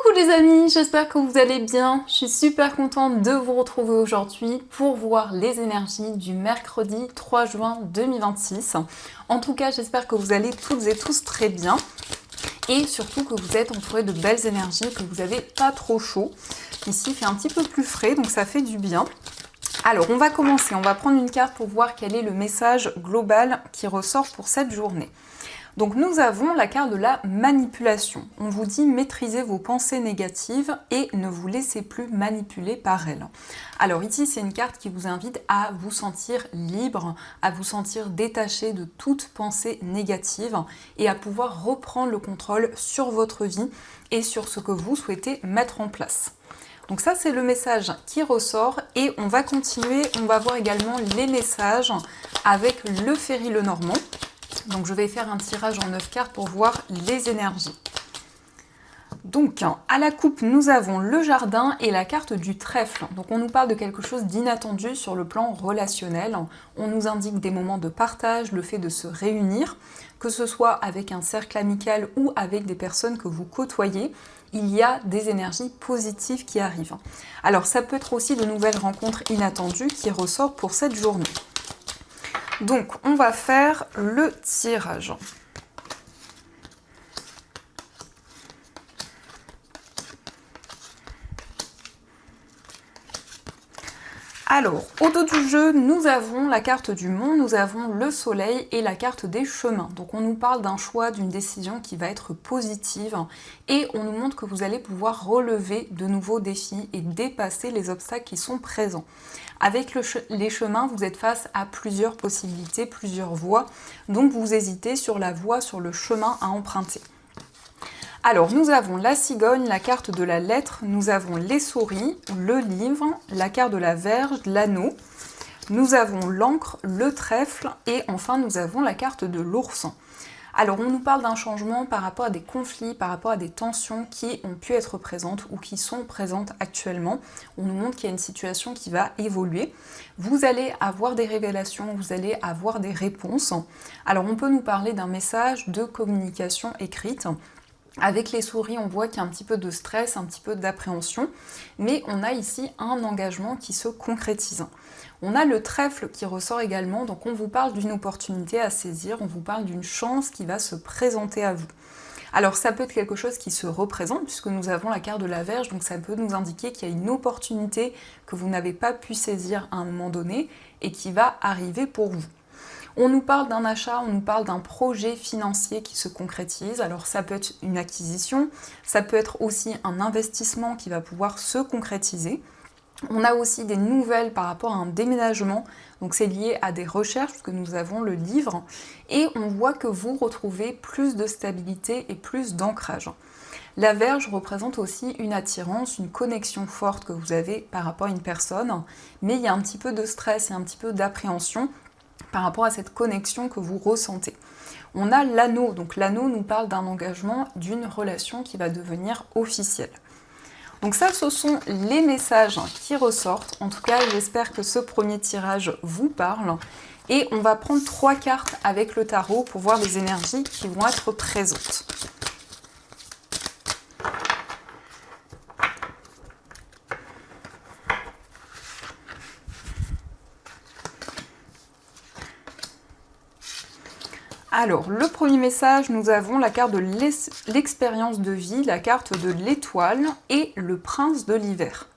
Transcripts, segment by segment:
Coucou les amis, j'espère que vous allez bien. Je suis super contente de vous retrouver aujourd'hui pour voir les énergies du mercredi 3 juin 2026. En tout cas, j'espère que vous allez toutes et tous très bien et surtout que vous êtes entourés de belles énergies, que vous n'avez pas trop chaud. Ici, il fait un petit peu plus frais, donc ça fait du bien. Alors, on va commencer. On va prendre une carte pour voir quel est le message global qui ressort pour cette journée. Donc nous avons la carte de la manipulation. On vous dit maîtrisez vos pensées négatives et ne vous laissez plus manipuler par elles. Alors ici c'est une carte qui vous invite à vous sentir libre, à vous sentir détaché de toute pensée négative et à pouvoir reprendre le contrôle sur votre vie et sur ce que vous souhaitez mettre en place. Donc ça c'est le message qui ressort et on va continuer, on va voir également les messages avec le Ferry Lenormand. Donc je vais faire un tirage en 9 cartes pour voir les énergies. Donc à la coupe, nous avons le jardin et la carte du trèfle. Donc on nous parle de quelque chose d'inattendu sur le plan relationnel. On nous indique des moments de partage, le fait de se réunir, que ce soit avec un cercle amical ou avec des personnes que vous côtoyez. Il y a des énergies positives qui arrivent. Alors ça peut être aussi de nouvelles rencontres inattendues qui ressortent pour cette journée. Donc, on va faire le tirage. Alors, au dos du jeu, nous avons la carte du monde, nous avons le soleil et la carte des chemins. Donc on nous parle d'un choix, d'une décision qui va être positive et on nous montre que vous allez pouvoir relever de nouveaux défis et dépasser les obstacles qui sont présents. Avec les chemins, vous êtes face à plusieurs possibilités, plusieurs voies, donc vous hésitez sur la voie, sur le chemin à emprunter. Alors, nous avons la cigogne, la carte de la lettre, nous avons les souris, le livre, la carte de la verge, l'anneau, nous avons l'encre, le trèfle et enfin nous avons la carte de l'ourson. Alors, on nous parle d'un changement par rapport à des conflits, par rapport à des tensions qui ont pu être présentes ou qui sont présentes actuellement. On nous montre qu'il y a une situation qui va évoluer. Vous allez avoir des révélations, vous allez avoir des réponses. Alors, on peut nous parler d'un message de communication écrite. Avec les souris, on voit qu'il y a un petit peu de stress, un petit peu d'appréhension, mais on a ici un engagement qui se concrétise. On a le trèfle qui ressort également, donc on vous parle d'une opportunité à saisir, on vous parle d'une chance qui va se présenter à vous. Alors ça peut être quelque chose qui se représente, puisque nous avons la carte de la Verge, donc ça peut nous indiquer qu'il y a une opportunité que vous n'avez pas pu saisir à un moment donné, et qui va arriver pour vous. On nous parle d'un achat, on nous parle d'un projet financier qui se concrétise. Alors ça peut être une acquisition, ça peut être aussi un investissement qui va pouvoir se concrétiser. On a aussi des nouvelles par rapport à un déménagement, donc c'est lié à des recherches, puisque nous avons le livre, et on voit que vous retrouvez plus de stabilité et plus d'ancrage. La Verge représente aussi une attirance, une connexion forte que vous avez par rapport à une personne, mais il y a un petit peu de stress et un petit peu d'appréhension par rapport à cette connexion que vous ressentez. On a l'anneau, donc l'anneau nous parle d'un engagement, d'une relation qui va devenir officielle. Donc ça, ce sont les messages qui ressortent. En tout cas, j'espère que ce premier tirage vous parle. Et on va prendre 3 cartes avec le tarot pour voir les énergies qui vont être présentes. Alors, le premier message, nous avons la carte de l'expérience de vie, la carte de l'étoile et le prince de l'hiver.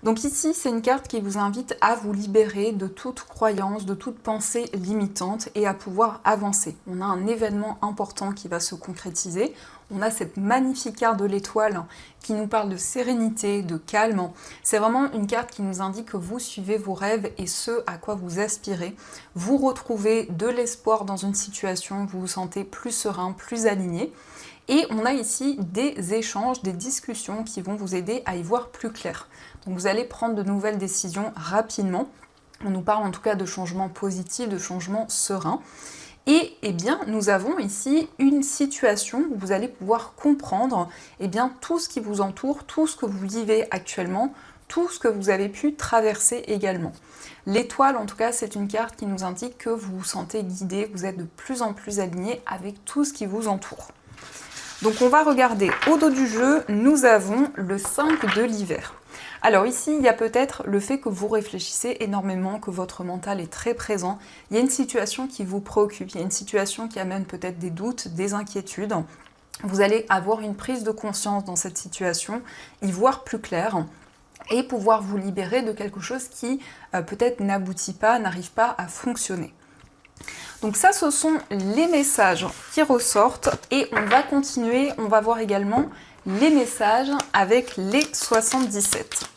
Donc ici, c'est une carte qui vous invite à vous libérer de toute croyance, de toute pensée limitante et à pouvoir avancer. On a un événement important qui va se concrétiser. On a cette magnifique carte de l'étoile qui nous parle de sérénité, de calme. C'est vraiment une carte qui nous indique que vous suivez vos rêves et ce à quoi vous aspirez. Vous retrouvez de l'espoir dans une situation, vous vous sentez plus serein, plus aligné. Et on a ici des échanges, des discussions qui vont vous aider à y voir plus clair. Donc vous allez prendre de nouvelles décisions rapidement. On nous parle en tout cas de changements positifs, de changements sereins. Et eh bien, nous avons ici une situation où vous allez pouvoir comprendre tout ce qui vous entoure, tout ce que vous vivez actuellement, tout ce que vous avez pu traverser également. L'étoile, en tout cas, c'est une carte qui nous indique que vous vous sentez guidé, vous êtes de plus en plus aligné avec tout ce qui vous entoure. Donc on va regarder au dos du jeu, nous avons le 5 de l'hiver. Alors ici, il y a peut-être le fait que vous réfléchissez énormément, que votre mental est très présent. Il y a une situation qui vous préoccupe, il y a une situation qui amène peut-être des doutes, des inquiétudes. Vous allez avoir une prise de conscience dans cette situation, y voir plus clair et pouvoir vous libérer de quelque chose qui peut-être n'aboutit pas, n'arrive pas à fonctionner. Donc ça, ce sont les messages qui ressortent et on va continuer, on va voir également les messages avec les 77.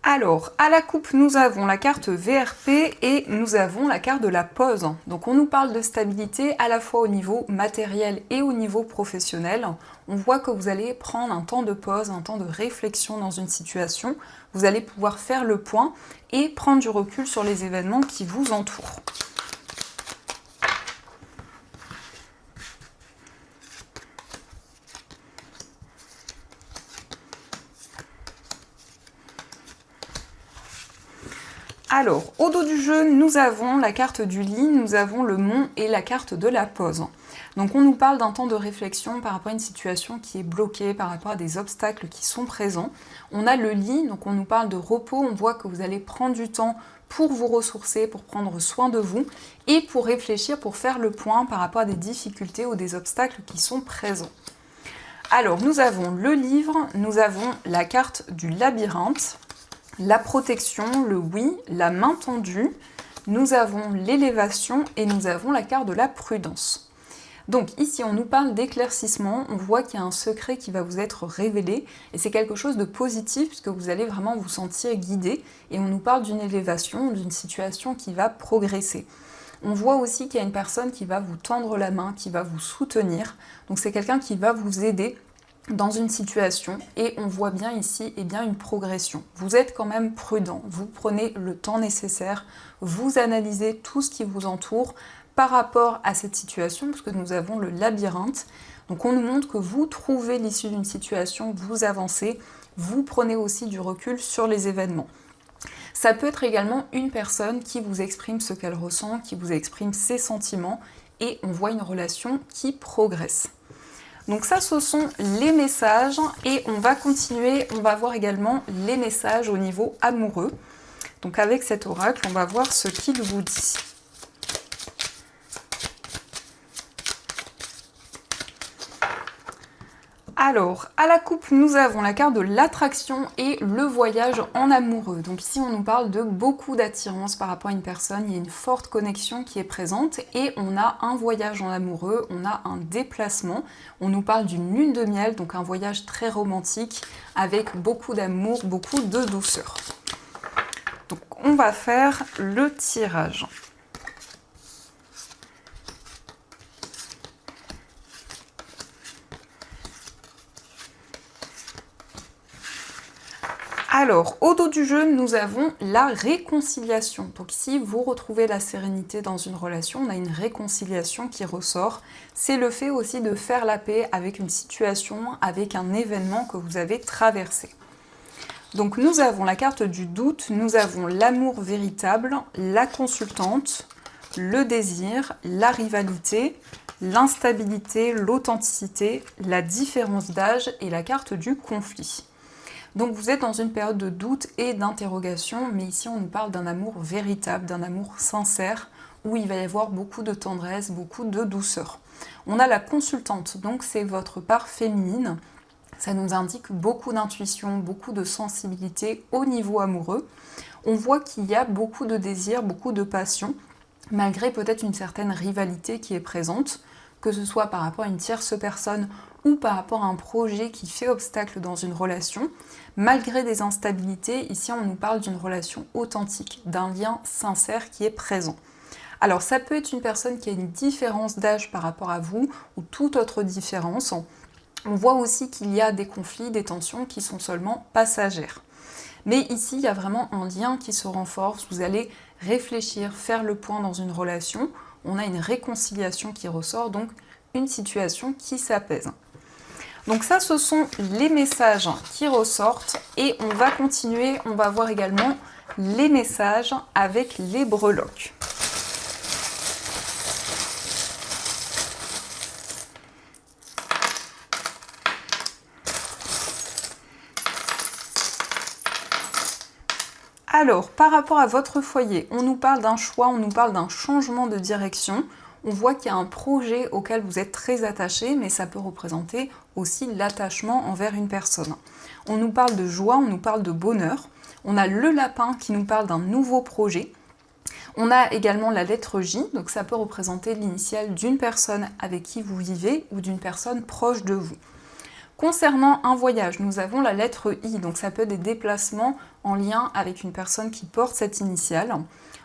Alors, à la coupe, nous avons la carte VRP et nous avons la carte de la pause. Donc on nous parle de stabilité à la fois au niveau matériel et au niveau professionnel. On voit que vous allez prendre un temps de pause, un temps de réflexion dans une situation. Vous allez pouvoir faire le point et prendre du recul sur les événements qui vous entourent. Alors, au dos du jeu, nous avons la carte du lit, nous avons le mont et la carte de la pause. Donc on nous parle d'un temps de réflexion par rapport à une situation qui est bloquée, par rapport à des obstacles qui sont présents. On a le lit, donc on nous parle de repos, on voit que vous allez prendre du temps pour vous ressourcer, pour prendre soin de vous et pour réfléchir, pour faire le point par rapport à des difficultés ou des obstacles qui sont présents. Alors, nous avons le livre, nous avons la carte du labyrinthe, la protection, le oui, la main tendue, nous avons l'élévation et nous avons la carte de la prudence. Donc ici, on nous parle d'éclaircissement, on voit qu'il y a un secret qui va vous être révélé et c'est quelque chose de positif puisque vous allez vraiment vous sentir guidé et on nous parle d'une élévation, d'une situation qui va progresser. On voit aussi qu'il y a une personne qui va vous tendre la main, qui va vous soutenir, donc c'est quelqu'un qui va vous aider dans une situation et on voit bien ici une progression. Vous êtes quand même prudent, vous prenez le temps nécessaire, vous analysez tout ce qui vous entoure par rapport à cette situation, parce que nous avons le labyrinthe. Donc on nous montre que vous trouvez l'issue d'une situation, vous avancez, vous prenez aussi du recul sur les événements. Ça peut être également une personne qui vous exprime ce qu'elle ressent, qui vous exprime ses sentiments et on voit une relation qui progresse. Donc ça, ce sont les messages et on va continuer, on va voir également les messages au niveau amoureux. Donc avec cet oracle, on va voir ce qu'il vous dit. Alors, à la coupe, nous avons la carte de l'attraction et le voyage en amoureux. Donc ici, on nous parle de beaucoup d'attirance par rapport à une personne. Il y a une forte connexion qui est présente et on a un voyage en amoureux, on a un déplacement. On nous parle d'une lune de miel, donc un voyage très romantique avec beaucoup d'amour, beaucoup de douceur. Donc, on va faire le tirage. Alors, au dos du jeu, nous avons la réconciliation. Donc ici, vous retrouvez la sérénité dans une relation, on a une réconciliation qui ressort. C'est le fait aussi de faire la paix avec une situation, avec un événement que vous avez traversé. Donc nous avons la carte du doute, nous avons l'amour véritable, la consultante, le désir, la rivalité, l'instabilité, l'authenticité, la différence d'âge et la carte du conflit. Donc vous êtes dans une période de doute et d'interrogation, mais ici on nous parle d'un amour véritable, d'un amour sincère, où il va y avoir beaucoup de tendresse, beaucoup de douceur. On a la consultante, donc c'est votre part féminine. Ça nous indique beaucoup d'intuition, beaucoup de sensibilité au niveau amoureux. On voit qu'il y a beaucoup de désir, beaucoup de passion, malgré peut-être une certaine rivalité qui est présente, que ce soit par rapport à une tierce personne ou par rapport à un projet qui fait obstacle dans une relation. Malgré des instabilités, ici on nous parle d'une relation authentique, d'un lien sincère qui est présent. Alors ça peut être une personne qui a une différence d'âge par rapport à vous ou toute autre différence. On voit aussi qu'il y a des conflits, des tensions qui sont seulement passagères. Mais ici, il y a vraiment un lien qui se renforce. Vous allez réfléchir, faire le point dans une relation. On a une réconciliation qui ressort, donc une situation qui s'apaise. Donc ça, ce sont les messages qui ressortent. Et on va continuer, on va voir également les messages avec les breloques. Alors, par rapport à votre foyer, on nous parle d'un choix, on nous parle d'un changement de direction. On voit qu'il y a un projet auquel vous êtes très attaché, mais ça peut représenter aussi l'attachement envers une personne. On nous parle de joie, on nous parle de bonheur. On a le lapin qui nous parle d'un nouveau projet. On a également la lettre J, donc ça peut représenter l'initiale d'une personne avec qui vous vivez ou d'une personne proche de vous. Concernant un voyage, nous avons la lettre I, donc ça peut être des déplacements en lien avec une personne qui porte cette initiale.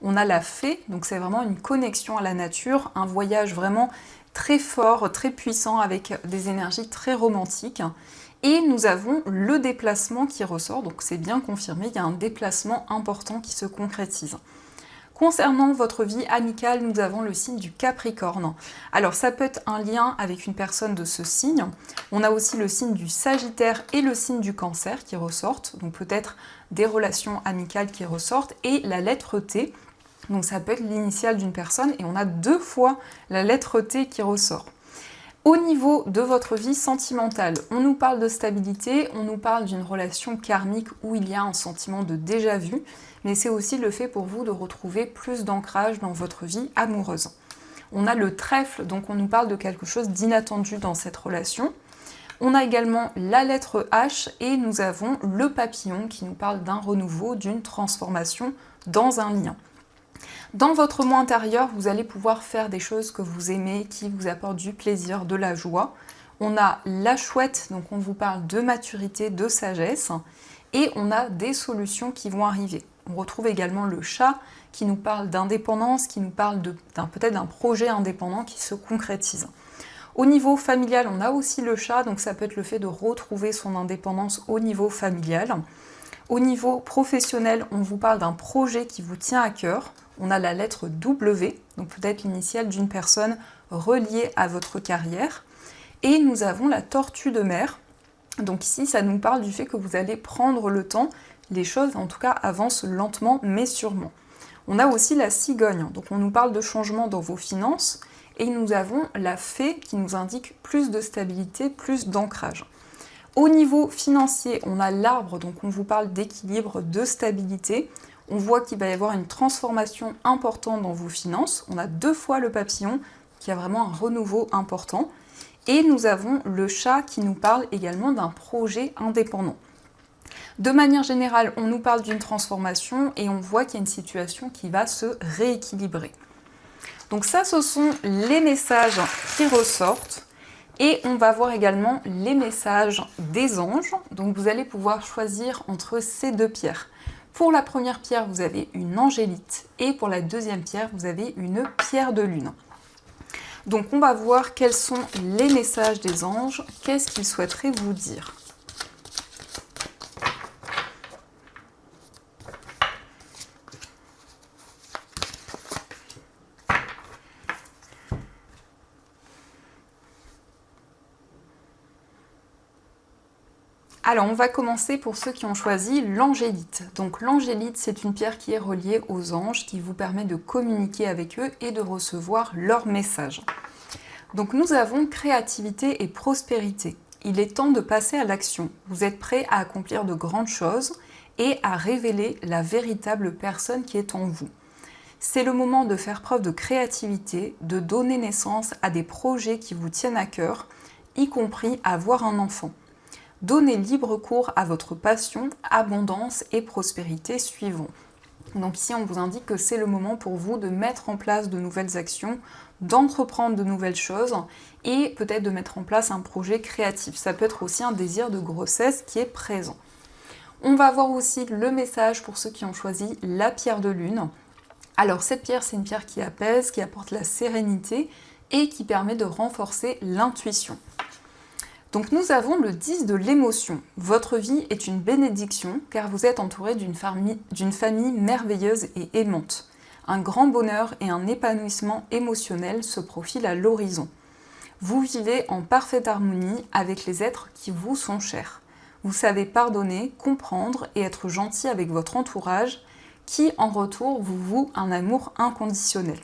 On a la fée, donc c'est vraiment une connexion à la nature, un voyage vraiment très fort, très puissant, avec des énergies très romantiques. Et nous avons le déplacement qui ressort, donc c'est bien confirmé, il y a un déplacement important qui se concrétise. Concernant votre vie amicale, nous avons le signe du Capricorne. Alors ça peut être un lien avec une personne de ce signe. On a aussi le signe du Sagittaire et le signe du Cancer qui ressortent, donc peut-être des relations amicales qui ressortent, et la lettre T. Donc ça peut être l'initiale d'une personne et on a 2 fois la lettre T qui ressort. Au niveau de votre vie sentimentale, on nous parle de stabilité, on nous parle d'une relation karmique où il y a un sentiment de déjà-vu, mais c'est aussi le fait pour vous de retrouver plus d'ancrage dans votre vie amoureuse. On a le trèfle, donc on nous parle de quelque chose d'inattendu dans cette relation. On a également la lettre H et nous avons le papillon qui nous parle d'un renouveau, d'une transformation dans un lien. Dans votre moi intérieur, vous allez pouvoir faire des choses que vous aimez, qui vous apportent du plaisir, de la joie. On a la chouette, donc on vous parle de maturité, de sagesse, et on a des solutions qui vont arriver. On retrouve également le chat qui nous parle d'indépendance, qui nous parle peut-être d'un projet indépendant qui se concrétise. Au niveau familial, on a aussi le chat, donc ça peut être le fait de retrouver son indépendance au niveau familial. Au niveau professionnel, on vous parle d'un projet qui vous tient à cœur. On a la lettre W, donc peut-être l'initiale d'une personne reliée à votre carrière. Et nous avons la tortue de mer. Donc ici, ça nous parle du fait que vous allez prendre le temps. Les choses, en tout cas, avancent lentement, mais sûrement. On a aussi la cigogne, donc on nous parle de changement dans vos finances. Et nous avons la fée qui nous indique plus de stabilité, plus d'ancrage. Au niveau financier, on a l'arbre, donc on vous parle d'équilibre, de stabilité. On voit qu'il va y avoir une transformation importante dans vos finances. On a 2 fois le papillon, qui a vraiment un renouveau important. Et nous avons le chat qui nous parle également d'un projet indépendant. De manière générale, on nous parle d'une transformation et on voit qu'il y a une situation qui va se rééquilibrer. Donc ça, ce sont les messages qui ressortent. Et on va voir également les messages des anges. Donc vous allez pouvoir choisir entre ces 2 pierres. Pour la première pierre, vous avez une angélite. Et pour la deuxième pierre, vous avez une pierre de lune. Donc on va voir quels sont les messages des anges. Qu'est-ce qu'ils souhaiteraient vous dire ? Alors, on va commencer pour ceux qui ont choisi l'angélite. Donc l'angélite, c'est une pierre qui est reliée aux anges, qui vous permet de communiquer avec eux et de recevoir leurs messages. Donc nous avons créativité et prospérité. Il est temps de passer à l'action. Vous êtes prêts à accomplir de grandes choses et à révéler la véritable personne qui est en vous. C'est le moment de faire preuve de créativité, de donner naissance à des projets qui vous tiennent à cœur, y compris avoir un enfant. Donnez libre cours à votre passion, abondance et prospérité suivront. Donc ici, on vous indique que c'est le moment pour vous de mettre en place de nouvelles actions, d'entreprendre de nouvelles choses et peut-être de mettre en place un projet créatif. Ça peut être aussi un désir de grossesse qui est présent. On va voir aussi le message pour ceux qui ont choisi la pierre de lune. Alors cette pierre, c'est une pierre qui apaise, qui apporte la sérénité et qui permet de renforcer l'intuition. Donc nous avons le 10 de l'émotion. Votre vie est une bénédiction car vous êtes entouré d'une famille merveilleuse et aimante. Un grand bonheur et un épanouissement émotionnel se profilent à l'horizon. Vous vivez en parfaite harmonie avec les êtres qui vous sont chers. Vous savez pardonner, comprendre et être gentil avec votre entourage qui en retour vous voue un amour inconditionnel.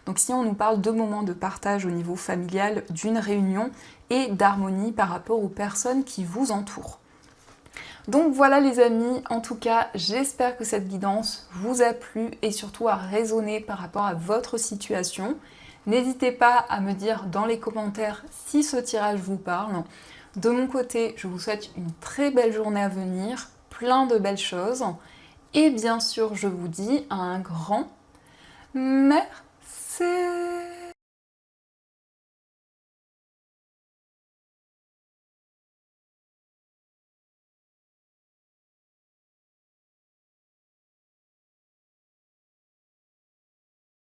Donc si on nous parle de moments de partage au niveau familial, d'une réunion et d'harmonie par rapport aux personnes qui vous entourent. Donc voilà les amis, en tout cas j'espère que cette guidance vous a plu et surtout a résonné par rapport à votre situation. N'hésitez pas à me dire dans les commentaires si ce tirage vous parle. De mon côté, je vous souhaite une très belle journée à venir, plein de belles choses. Et bien sûr, je vous dis un grand merci.